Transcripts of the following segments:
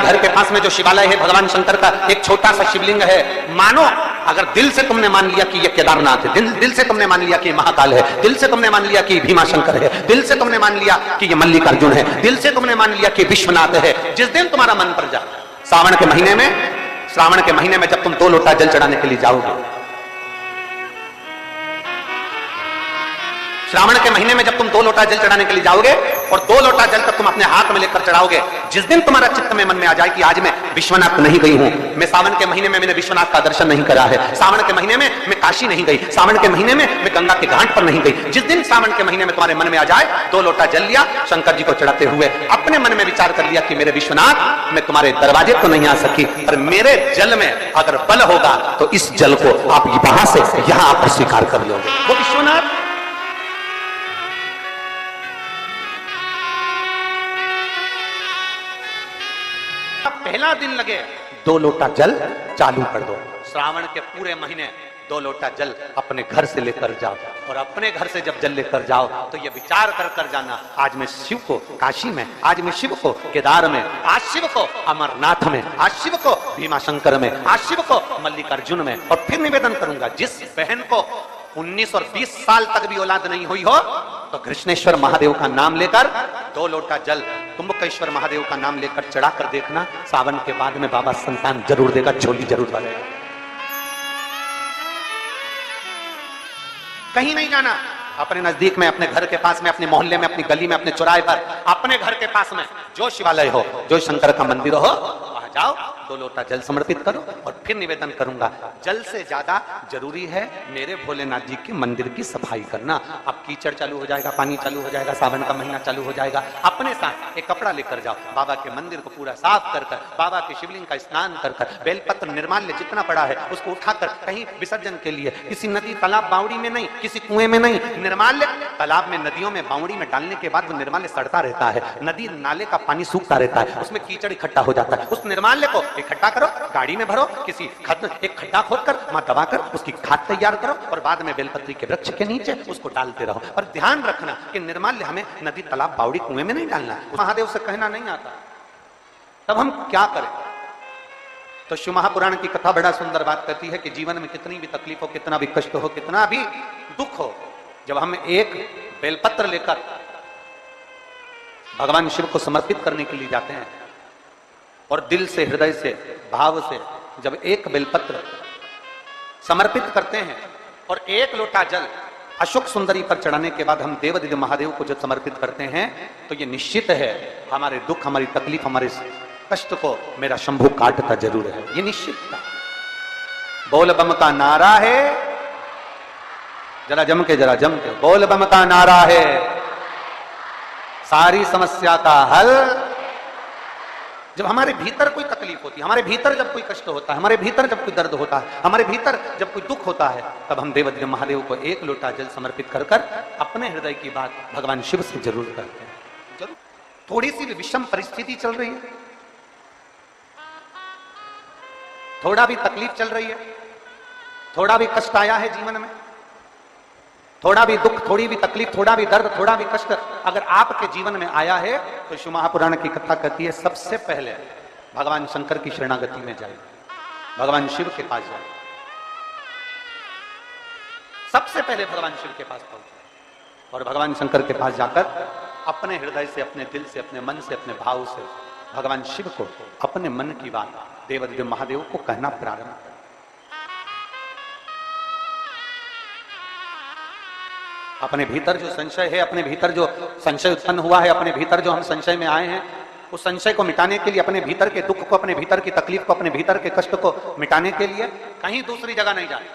घर के पास में जो शिवालय है भगवान शंकर का एक छोटा सा शिवलिंग है। मानो अगर दिल से तुमने मान लिया कि ये केदारनाथ है, दिल से तुमने मान लिया कि महाकाल है, दिल से तुमने मान लिया कि भीमा शंकर है, दिल से तुमने मान लिया कि ये मल्लिकार्जुन है, दिल से तुमने मान लिया कि विश्वनाथ है, जिस दिन तुम्हारा मन पर जा, श्रावण के महीने में जब तुम 2 लोटा जल चढ़ाने के लिए जाओगे, श्रावण के महीने में जब तुम 2 लोटा जल चढ़ाने के लिए जाओगे और 2 लोटा जल तक तुम अपने हाथ में लेकर चढ़ाओगे, जिस दिन तुम्हारा चित्त में मन में आ जाए कि आज मैं विश्वनाथ नहीं गई हूं, मैं सावन के महीने में मैंने विश्वनाथ का दर्शन नहीं करा है, सावन के महीने में मैं काशी नहीं गई, सावन के महीने में मैं गंगा के घाट पर नहीं गई, जिस दिन सावन के महीने में तुम्हारे मन में आ जाए 2 लोटा जल लिया, शंकर जी को चढ़ाते हुए अपने मन में विचार कर लिया कि मेरे विश्वनाथ मैं तुम्हारे दरवाजे तो नहीं आ सकी, पर मेरे जल में अगर बल होगा तो इस जल को आप वहां से यहां आकर स्वीकार कर लोगे। वो विश्वनाथ पहला दिन लगे 2 लोटा जल चालू कर दो, श्रावण के पूरे महीने 2 लोटा जल अपने घर से लेकर जाओ, और अपने घर से जब जल लेकर जाओ तो ये विचार कर कर जाना, आज मैं शिव को काशी में, आज मैं शिव को केदार में, आज शिव को अमरनाथ में, आज शिव को भीमा शंकर में, आज शिव को मल्लिकार्जुन में। और फिर निवेदन करूंगा, जिस बहन को 19 और 20 साल तक भी औलाद नहीं हुई हो तो कृष्णेश्वर महादेव का नाम लेकर 2 लोटा जल कुंभकेश्वर महादेव का नाम लेकर चढ़ा कर देखना, सावन के बाद में बाबा संतान जरूर देगा, झोली जरूर भरेगा। कहीं नहीं जाना, अपने नजदीक में, अपने घर के पास में, अपने मोहल्ले में, अपनी गली में, अपने चौराहे पर, अपने घर के पास में जो शिवालय हो, जो शंकर का मंदिर हो, वहां जाओ, 2 लोटा जल समर्पित करो। और फिर निवेदन करूंगा, जल से ज्यादा जरूरी है मेरे भोलेनाथ जी के मंदिर की सफाई करना। अब कीचड़ चालू हो जाएगा, पानी चालू हो जाएगा, सावन का महीना चालू हो जाएगा, अपने साथ एक कपड़ा लेकर जाओ, बाबा के मंदिर को पूरा साफ कर कर, बाबा के शिवलिंग का स्नान कर कर, बेलपत्र निर्माल्य जितना पड़ा है उसको उठाकर कहीं विसर्जन के लिए, किसी नदी तालाब बावड़ी में नहीं, किसी कुएं में नहीं, निर्माल्य तालाब में, नदियों में, बावड़ी में डालने के बाद वो निर्माल्य सड़ता रहता है, नदी नाले का पानी सूखता रहता है, उसमें कीचड़ इकट्ठा हो जाता है, उस निर्माल्य को इकट्ठा करो, गाड़ी में भरो, किसी एक खड्डा खोदकर वहां दबाकर उसकी खाद तैयार करो, और बाद में बेलपत्री के वृक्ष के नीचे उसको डालते रहो। और ध्यान रखना कि निर्माल्य हमें नदी तालाब बावड़ी कुएं में नहीं डालना, महादेव से कहना नहीं आता। तब हम क्या करें? तो शिव महापुराण की कथा बड़ा सुंदर बात कहती है कि जीवन में कितनी भी तकलीफ हो, कितना भी कष्ट हो, कितना भी दुख हो, जब हम एक बेलपत्र लेकर भगवान शिव को समर्पित करने के लिए जाते हैं और दिल से, हृदय से, भाव से जब एक बेलपत्र समर्पित करते हैं और 1 लोटा जल अशोक सुंदरी पर चढ़ाने के बाद हम देवदिव्य महादेव को जब समर्पित करते हैं तो ये निश्चित है हमारे दुख, हमारी तकलीफ, हमारे कष्ट को मेरा शंभू काटता जरूर है, ये निश्चित था। बोल बम का नारा है, जरा जम के बोल बम का नारा है, सारी समस्या का हल। जब हमारे भीतर कोई तकलीफ होती है, हमारे भीतर जब कोई कष्ट होता है, हमारे भीतर जब कोई दर्द होता है, हमारे भीतर जब कोई दुख होता है, तब हम देवदिव्य महादेव को 1 लोटा जल समर्पित कर कर अपने हृदय की बात भगवान शिव से जरूर करते हैं। जरूर थोड़ी सी भी विषम परिस्थिति चल रही है, थोड़ा भी तकलीफ चल रही है, थोड़ा भी कष्ट आया है जीवन में, थोड़ा भी दुख, थोड़ी भी तकलीफ, थोड़ा भी दर्द, थोड़ा भी कष्ट अगर आपके जीवन में आया है तो शिव महापुराण की कथा कहती है सबसे पहले भगवान शंकर की शरणागति में जाए, भगवान शिव के पास जाए, सबसे पहले भगवान शिव के पास पहुंचे और भगवान शंकर के पास जाकर अपने हृदय से, अपने दिल से, अपने मन से, अपने भाव से भगवान शिव को अपने मन की बात देवदिव्य महादेव को कहना प्रारंभ करें। अपने भीतर जो संशय है, अपने भीतर जो संशय उत्पन्न हुआ है, अपने भीतर जो हम संशय में आए हैं, उस संशय को मिटाने के लिए, अपने भीतर के दुख को, अपने भीतर की तकलीफ को, अपने भीतर के कष्ट को मिटाने के लिए कहीं दूसरी जगह नहीं जाए।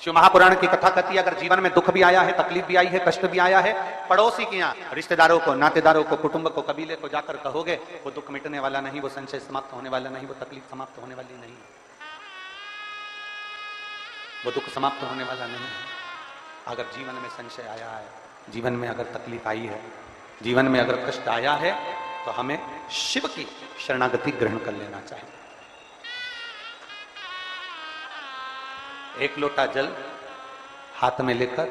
शिव महापुराण की कथा कहती है अगर जीवन में दुख भी आया है, तकलीफ भी आई है, कष्ट भी आया है, पड़ोसी के यहाँ, रिश्तेदारों को, नातेदारों को, कुटुंब को, कबीले को जाकर कहोगे, वो दुख मिटने वाला नहीं, वो संशय समाप्त होने वाला नहीं, वो तकलीफ समाप्त होने वाली नहीं, वो दुख समाप्त होने वाला नहीं है। अगर जीवन में संशय आया है, जीवन में अगर तकलीफ आई है, जीवन में अगर कष्ट आया है, तो हमें शिव की शरणागति ग्रहण कर लेना चाहिए। 1 लोटा जल हाथ में लेकर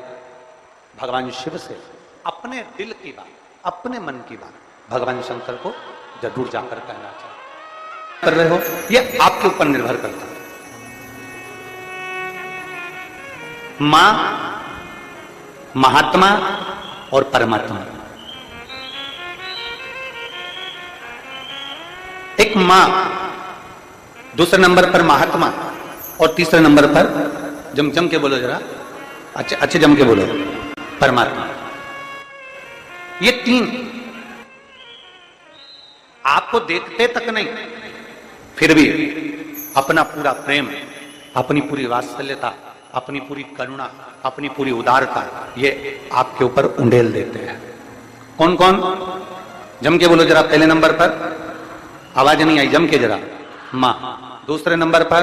भगवान शिव से अपने दिल की बात, अपने मन की बात भगवान शंकर को जरूर जाकर कहना चाहिए। कर रहे हो, ये आपके ऊपर निर्भर करता है। मां, महात्मा और परमात्मा। एक मां, दूसरे नंबर पर महात्मा और तीसरे नंबर पर जम के बोलो जरा, अच्छे जम के बोलो, परमात्मा। ये तीन आपको देखते तक नहीं, फिर भी अपना पूरा प्रेम, अपनी पूरी वात्सल्यता, अपनी पूरी करुणा, अपनी पूरी उदारता ये आपके ऊपर उंडेल देते हैं। कौन कौन? जम के बोलो जरा। पहले नंबर पर, आवाज नहीं आई, जम के जरा। मां, दूसरे नंबर पर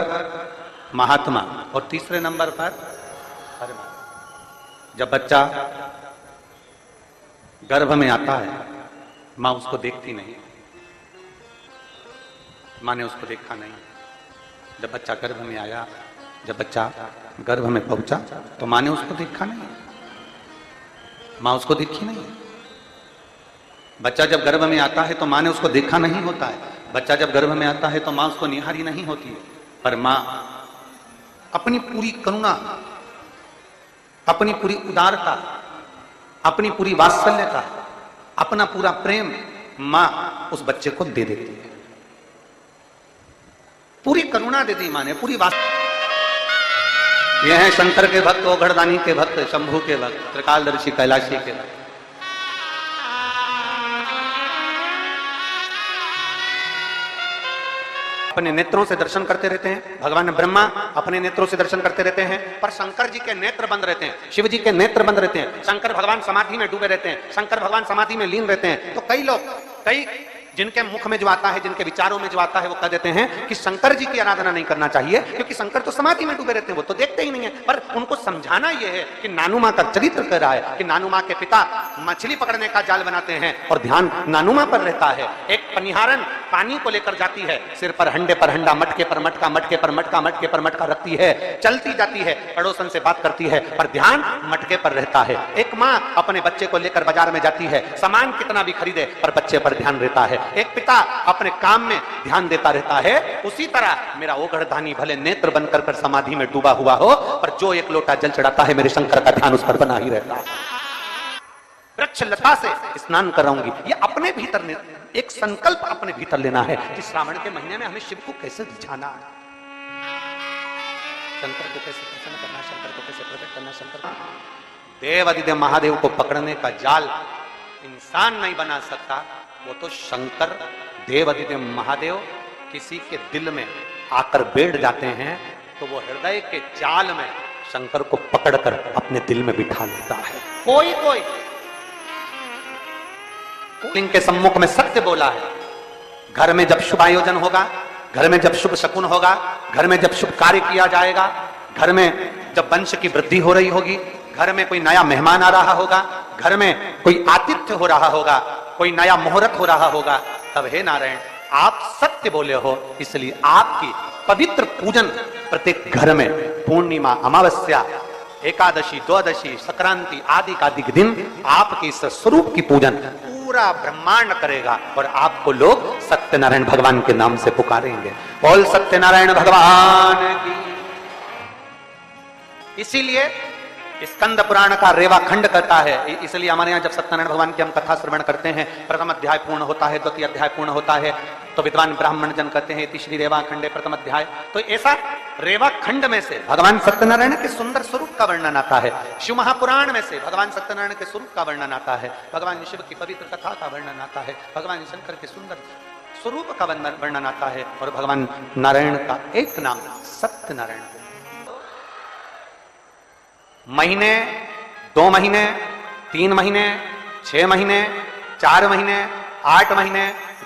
महात्मा और तीसरे नंबर पर परमात्मा। जब बच्चा गर्भ में आता है, मां उसको देखती नहीं, मां ने उसको देखा नहीं। जब बच्चा गर्भ में आया, जब बच्चा गर्भ में पहुंचा तो मां ने उसको देखा नहीं, मां उसको देखी नहीं। बच्चा जब गर्भ में आता है तो मां ने उसको देखा नहीं होता है। बच्चा जब गर्भ में आता है तो मां उसको निहारी नहीं होती है। पर मां अपनी पूरी करुणा, अपनी पूरी उदारता, अपनी पूरी वात्सल्यता, अपना पूरा प्रेम मां उस बच्चे को दे देती है। पूरी करुणा दे दी मां ने, पूरी वात्सल्य। यह है शंकर के भक्त, ओघड़दानी के भक्त, शंभू के भक्त, त्रिकालदर्शी कैलाशी के भक्त। अपने नेत्रों से दर्शन करते रहते हैं। भगवान ब्रह्मा अपने नेत्रों से दर्शन करते रहते हैं, पर शंकर जी के नेत्र बंद रहते हैं, शिव जी के नेत्र बंद रहते हैं। शंकर भगवान समाधि में डूबे रहते हैं, शंकर भगवान समाधि में लीन रहते हैं। तो कई लोग, कई जिनके मुख में जो आता है, जिनके विचारों में जो आता है, वो कह देते हैं कि शंकर जी की आराधना नहीं करना चाहिए क्योंकि शंकर तो समाधि में डूबे रहते हैं, वो तो देखते ही नहीं है। पर उनको समझाना यह है कि नानू मां का चरित्र कह रहा है कि नानू मां के पिता मछली पकड़ने का जाल बनाते हैं और ध्यान नानू मां पर रहता है। एक पनिहारन पानी को लेकर जाती है, सिर पर हंडे पर हंडा, मटके पर मटका, मटके पर मटका, मटके पर मटका रखती है, चलती जाती है, पड़ोसन से बात करती है, पर ध्यान मटके पर रहता है। एक मां अपने बच्चे को लेकर बाजार में जाती है, सामान कितना भी खरीदे पर बच्चे पर ध्यान रहता है। एक पिता अपने काम में ध्यान देता रहता है। उसी तरह मेरा ओघड़दानी भले नेत्र बंद कर समाधि में डूबा हुआ हो, पर जो एक लोटा जल चढ़ाता है, मेरे शंकर का ध्यान उस पर बना ही रहता है। वृक्ष लता से स्नान कराऊंगी, ये अपने भीतर एक संकल्प अपने भीतर लेना है कि श्रावण के महीने में हमें शिव को कैसे रिझाना है, शंकर को कैसे प्रसन्न करना, शंकर को कैसे प्रकट करना। शंकर को देव अधिदेव महादेव को पकड़ने का जाल इंसान नहीं बना सकता, वो तो शंकर देव अधिदेव महादेव किसी के दिल में आकर बैठ जाते हैं तो वो हृदय के जाल में शंकर को पकड़कर अपने दिल में बिठा लेता है। कोई कोई इनके सम्मुख में सत्य बोला है। घर में जब शुभ आयोजन होगा, घर में जब शुभ शकुन होगा, घर में जब शुभ कार्य किया जाएगा, घर में जब वंश की वृद्धि हो रही होगी, घर में कोई नया मेहमान आ रहा होगा, घर में कोई आतिथ्य हो रहा होगा, कोई नया मुहूर्त हो रहा होगा, तब हे नारायण आप सत्य बोले हो, इसलिए आपकी पवित्र पूजन प्रत्येक घर में पूर्णिमा, अमावस्या, एकादशी, द्वादशी, संक्रांति आदि का दिन आपके इस स्वरूप की पूजन पूरा ब्रह्मांड करेगा और आपको लोग सत्यनारायण भगवान के नाम से पुकारेंगे। बोल सत्यनारायण भगवान की। इसीलिए स्कंद पुराण का रेवा खंड कहता है, इसलिए हमारे यहाँ जब सत्यनारायण भगवान की हम कथा श्रवण करते हैं, प्रथम अध्याय पूर्ण होता है, द्वितीय अध्याय पूर्ण होता है, तो विद्वान ब्राह्मण जन कहते हैं तीसरी रेवा खंडे प्रथम अध्याय। तो ऐसा रेवा खंड में से भगवान सत्यनारायण के सुंदर स्वरूप का वर्णन आता है, शिव महापुराण में से भगवान सत्यनारायण के स्वरूप का वर्णन आता है, भगवान शिव की पवित्र कथा का वर्णन आता है, भगवान शंकर के सुंदर स्वरूप का वर्णन आता है, और भगवान नारायण का एक नाम सत्यनारायण। महीने, 2 महीने, 3 महीने, 6 महीने, 4 महीने, 8 महीने,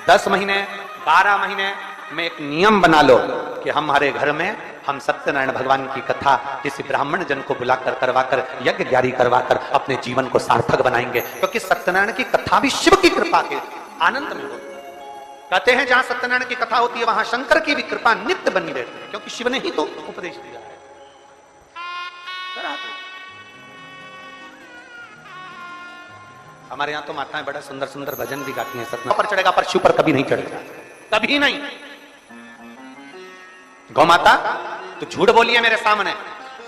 10 महीने, 12 महीने में एक नियम बना लो कि हमारे घर में हम सत्यनारायण भगवान की कथा किसी ब्राह्मण जन को बुलाकर करवाकर यज्ञ ग्यारी करवाकर अपने जीवन को सार्थक बनाएंगे, क्योंकि सत्यनारायण की कथा भी शिव की कृपा के आनंद में होती है। कहते हैं जहां सत्यनारायण की कथा होती है वहां शंकर की भी कृपा नित्य बनी रहती है, क्योंकि शिव ने ही तो उपदेश दिया है। हमारे यहाँ तो माताएं बड़ा सुंदर सुंदर भजन भी गाती हैं, सतना पर चढ़ेगा पर शिव पर कभी नहीं चढ़ेगा, कभी नहीं। गौ माता तू झूठ बोली है मेरे सामने,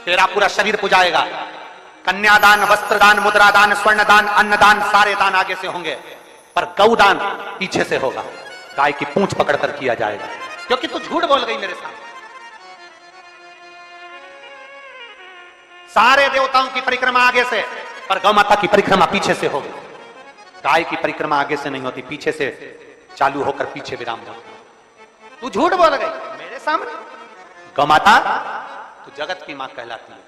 तेरा पूरा शरीर पुजाएगा। कन्यादान, वस्त्रदान, मुद्रादान, स्वर्णदान, अन्नदान, सारे दान आगे से होंगे, पर गौदान पीछे से होगा। गाय की पूंछ पकड़कर किया जाएगा, क्योंकि तू झूठ बोल गई मेरे सामने। सारे देवताओं की परिक्रमा आगे से, पर गौ माता की परिक्रमा पीछे से होगी। गाय की परिक्रमा आगे से नहीं होती, पीछे से चालू होकर पीछे विराम जाता। तू झूठ बोल गई मेरे सामने। गौ माता तू जगत की मां कहलाती है।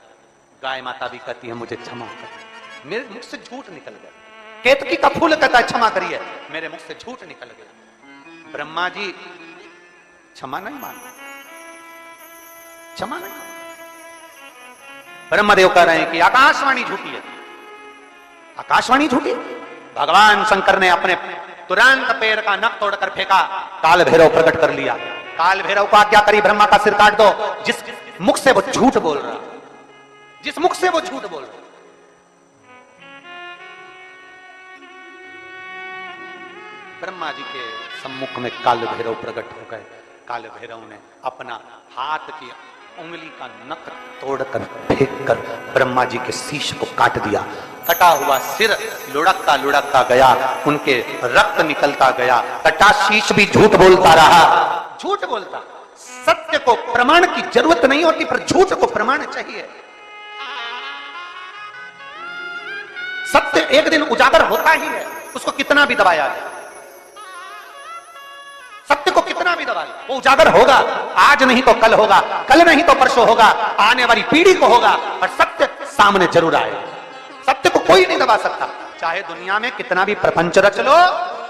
गाय माता भी कहती है मुझे क्षमा कर, मेरे मुख से झूठ निकल गया। केतकी का फूल कहता है क्षमा करिए, मेरे मुख से झूठ निकल गया। ब्रह्मा जी क्षमा नहीं मांगे, क्षमा नहीं। ब्रह्मदेव कह रहे हैं कि आकाशवाणी झूठी है, आकाशवाणी झूठी। भगवान शंकर ने अपने तुरंत पैर का नख तोड़कर फेंका, काल भैरव प्रकट कर लिया। काल भैरव को आज्ञा करी ब्रह्मा का सिर काट दो। जिस मुख से वो झूठ बोल रहा, जिस मुख से वो झूठ बोल रहा। ब्रह्मा जी के सम्मुख में काल भैरव प्रकट हो गए। काल भैरव ने अपना हाथ की उंगली का नख तोड़कर फेंककर ब्रह्मा जी के शीश को काट दिया। कटा हुआ सिर लुढ़कता लुढ़कता गया, उनके रक्त निकलता गया। कटा शीश भी झूठ बोलता रहा, झूठ बोलता। सत्य को प्रमाण की जरूरत नहीं होती, पर झूठ को प्रमाण चाहिए। सत्य एक दिन उजागर होता ही है, उसको कितना भी दबाया जाए। सत्य को कितना भी दबा ले, वो उजागर होगा। आज नहीं तो कल होगा, कल नहीं तो परसों होगा, आने वाली पीढ़ी को होगा, और सत्य सामने जरूर आएगा। सत्य को कोई नहीं दबा सकता। चाहे दुनिया में कितना भी प्रपंच रच लो,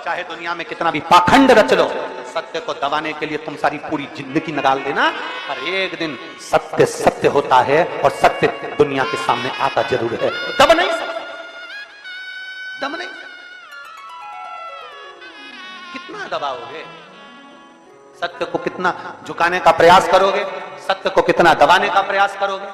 चाहे दुनिया में कितना भी पाखंड रच लो, सत्य को दबाने के लिए तुम सारी पूरी जिंदगी निकाल देना, पर एक दिन सत्य सत्य होता है, और सत्य दुनिया के सामने आता जरूर है। दब नहीं सकता, दब नहीं सकता। कितना दबाओगे? सत्य को कितना झुकाने का प्रयास करोगे? सत्य को कितना दबाने का प्रयास करोगे?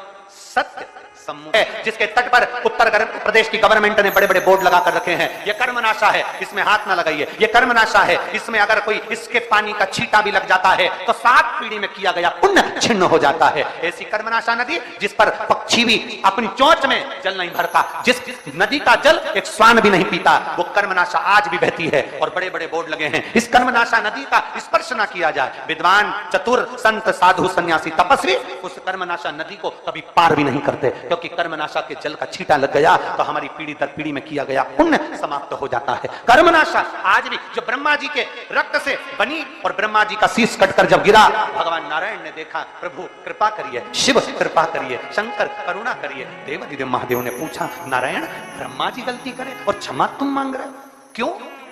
सत्य सम्मुख है, जिसके तट पर उत्तर प्रदेश की गवर्नमेंट ने बड़े बड़े बोर्ड लगाकर रखे हैं। यह कर्मनाशा है, इसमें हाथ ना लगाइए। यह कर्मनाशा है, इसमें अगर कोई इसके पानी का छींटा भी लग जाता है तो 7 पीढ़ी में किया गया पुण्य छिन्न हो जाता है। ऐसी कर्मनाशा नदी जिस पर पक्षी भी अपनी चोंच में जल नहीं भरता, जिस नदी का जल एक श्वान भी नहीं पीता, वो कर्मनाशा आज भी बहती है। और बड़े बड़े बोर्ड लगे हैं, इस कर्मनाशा नदी का स्पर्श ना किया जाए। विद्वान, चतुर, संत, साधु, सन्यासी, तपस्वी उस कर्मनाशा नदी को कभी पार भी नहीं करते, क्योंकि कर्मनाशा के जल का छींटा लग गया तो हमारी पीढ़ी दर पीढ़ी में किया गया पुण्य समाप्त हो जाता है। कर्मनाशा आज भी जो ब्रह्मा जी के रक्त से बनी, और ब्रह्मा जी का शीश कटकर जब गिरा, भगवान नारायण ने देखा, प्रभु कृपा करिए, शिव कृपा करिए, शंकर करुणा करिए। देवादिदेव महादेव ने पूछा, नारायण ब्रह्मा जी गलती करे और क्षमा तुम मांग रहे हो, क्यों,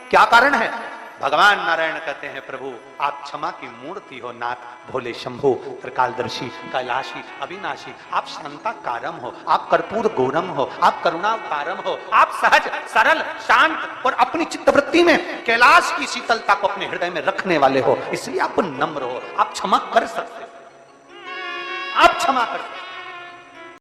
क्या कारण है? भगवान नारायण कहते हैं, प्रभु आप क्षमा की मूर्ति हो नाथ, भोले शंभु, त्रिकालदर्शी, कैलाशी, अविनाशी। आप शांताकारम हो, आप कर्पूर गौरम हो, आप करुणावतारम हो, आप सहज सरल शांत और अपनी चित्तवृत्ति में कैलाश की शीतलता को अपने हृदय में रखने वाले हो, इसलिए आप नम्र हो। आप क्षमा कर सकते, आप क्षमा कर सकते।